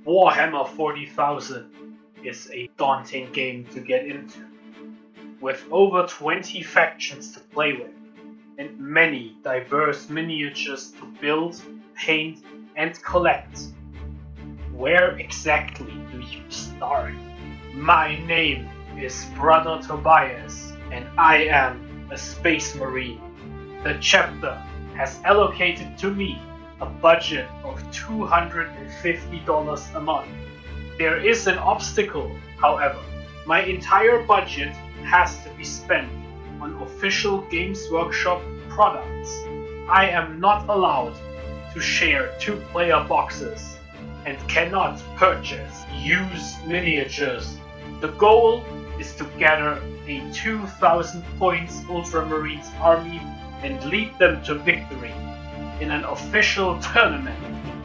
Warhammer 40,000 is a daunting game to get into, with over 20 factions to play with, and many diverse miniatures to build, paint, and collect. Where exactly do you start? My name is Brother Tobias, and I am a Space Marine. The chapter has allocated to me a budget of $250 a month. There is an obstacle, however. My entire budget has to be spent on official Games Workshop products. I am not allowed to share 2-player boxes and cannot purchase used miniatures. The goal is to gather a 2,000 points Ultramarines army and lead them to victory in an official tournament.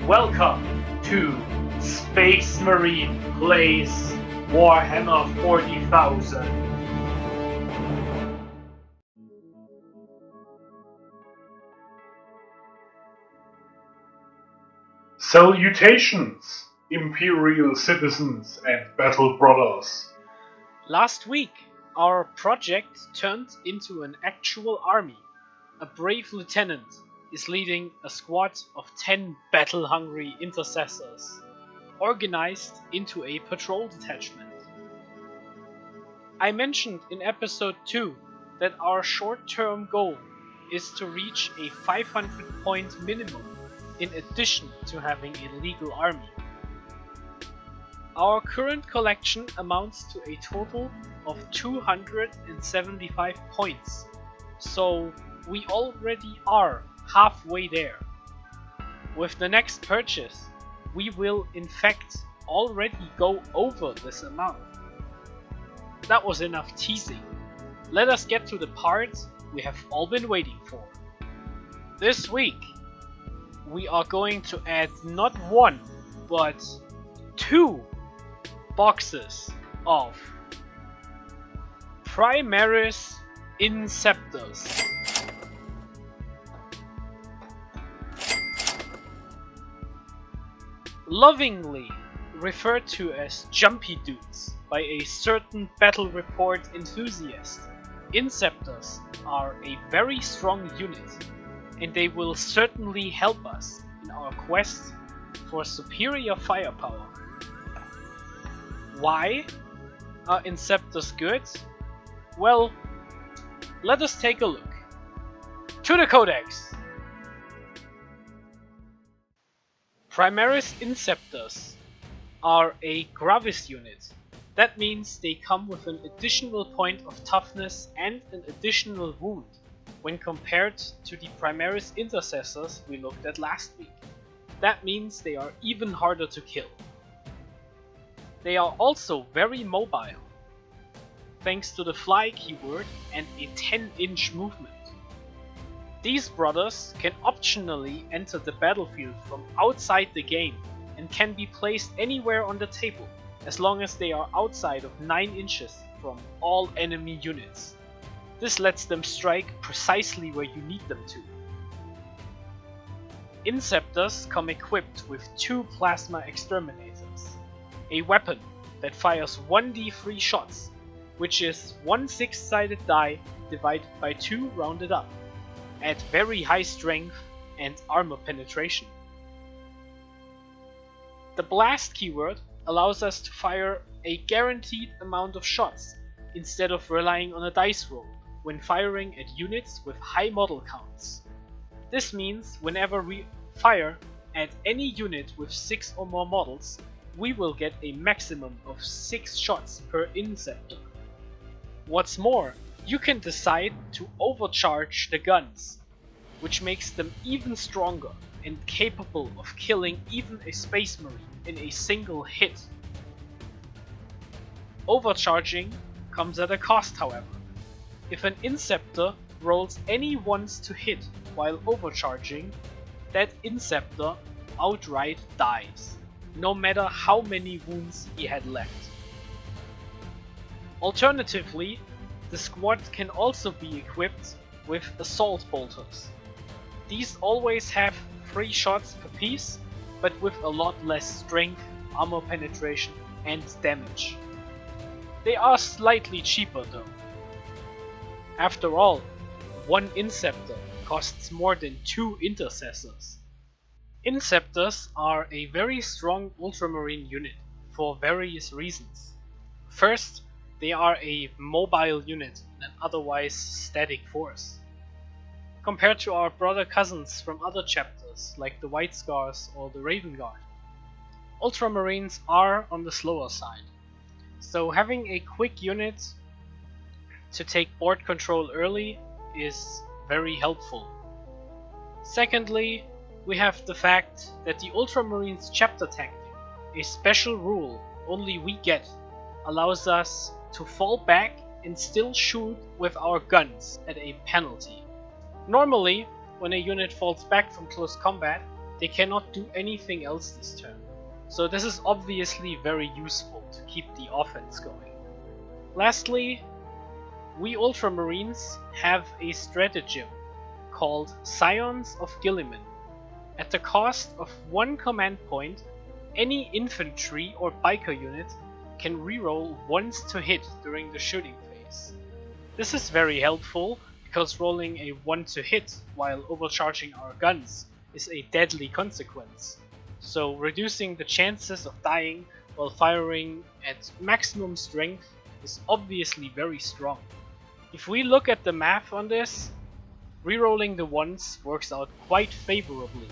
Welcome to Space Marine Plays Warhammer 40,000. Salutations, Imperial citizens and battle brothers. Last week, our project turned into an actual army. A brave lieutenant is leading a squad of 10 battle-hungry intercessors, organized into a patrol detachment. I mentioned in episode 2 that our short-term goal is to reach a 500-point minimum in addition to having a legal army. Our current collection amounts to a total of 275 points, so we already are halfway there. With the next purchase, we will in fact already go over this amount. That was enough teasing. Let us get to the part we have all been waiting for. This week, we are going to add not 1, but 2 boxes of Primaris Inceptors. Lovingly referred to as jumpy dudes by a certain battle report enthusiast, Inceptors are a very strong unit, and they will certainly help us in our quest for superior firepower. Why are Inceptors good? Well, let us take a look. To the Codex! Primaris Inceptors are a Gravis unit. That means they come with an additional point of toughness and an additional wound when compared to the Primaris Intercessors we looked at last week. That means they are even harder to kill. They are also very mobile, thanks to the fly keyword and a 10-inch movement. These brothers can optionally enter the battlefield from outside the game and can be placed anywhere on the table as long as they are outside of 9 inches from all enemy units. This lets them strike precisely where you need them to. Inceptors come equipped with 2 Plasma Exterminators, a weapon that fires 1d3 shots, which is 1 6-sided die divided by 2 rounded up, at very high strength and armor penetration. The blast keyword allows us to fire a guaranteed amount of shots instead of relying on a dice roll when firing at units with high model counts. This means whenever we fire at any unit with 6 or more models, we will get a maximum of 6 shots per Inceptor. What's more, you can decide to overcharge the guns, which makes them even stronger and capable of killing even a Space Marine in a single hit. Overcharging comes at a cost, however. If an Inceptor rolls any ones to hit while overcharging, that Inceptor outright dies, no matter how many wounds he had left. Alternatively, the squad can also be equipped with Assault Bolters. These always have 3 shots per piece, but with a lot less strength armor penetration, and damage. They are slightly cheaper though. After all, one Inceptor costs more than 2 Intercessors. Inceptors are a very strong Ultramarine unit for various reasons. First, they are a mobile unit in an otherwise static force. Compared to our brother cousins from other chapters like the White Scars or the Raven Guard, Ultramarines are on the slower side. So having a quick unit to take board control early is very helpful. Secondly, we have the fact that the Ultramarines chapter tactic, a special rule only we get, allows us to fall back and still shoot with our guns at a penalty. Normally, when a unit falls back from close combat, they cannot do anything else this turn. So this is obviously very useful to keep the offense going. Lastly, we Ultramarines have a stratagem called Scions of Guilliman. At the cost of 1 command point, any infantry or biker unit can reroll once to hit during the shooting phase. This is very helpful because rolling a 1 to hit while overcharging our guns is a deadly consequence, so reducing the chances of dying while firing at maximum strength is obviously very strong. If we look at the math on this, rerolling the 1s works out quite favorably.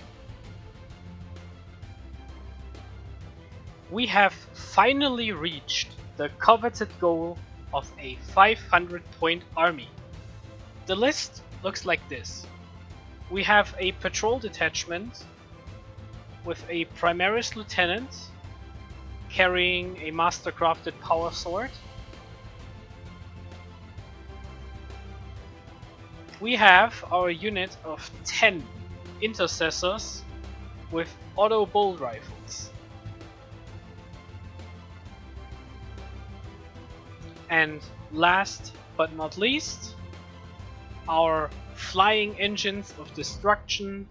We have finally reached the coveted goal of a 500 point army. The list looks like this. We have a patrol detachment with a Primaris Lieutenant carrying a mastercrafted power sword. We have our unit of 10 Intercessors with auto bolt rifles. And last but not least, our flying engines of destruction,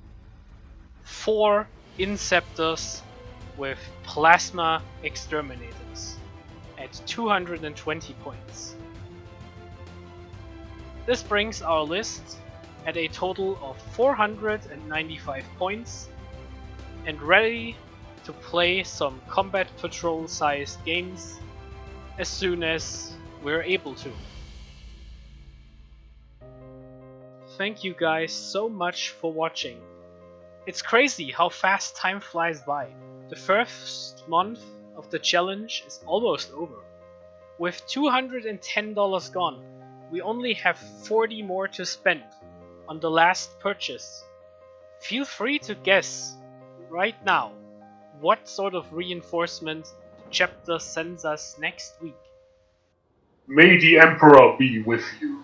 4 Inceptors with plasma exterminators at 220 points. This brings our list at a total of 495 points and ready to play some combat patrol sized games as soon as we're able to. Thank you guys so much for watching. It's crazy how fast time flies by. The first month of the challenge is almost over. With $210 gone, we only have 40 more to spend on the last purchase. Feel free to guess right now what sort of reinforcement the chapter sends us next week. May the Emperor be with you.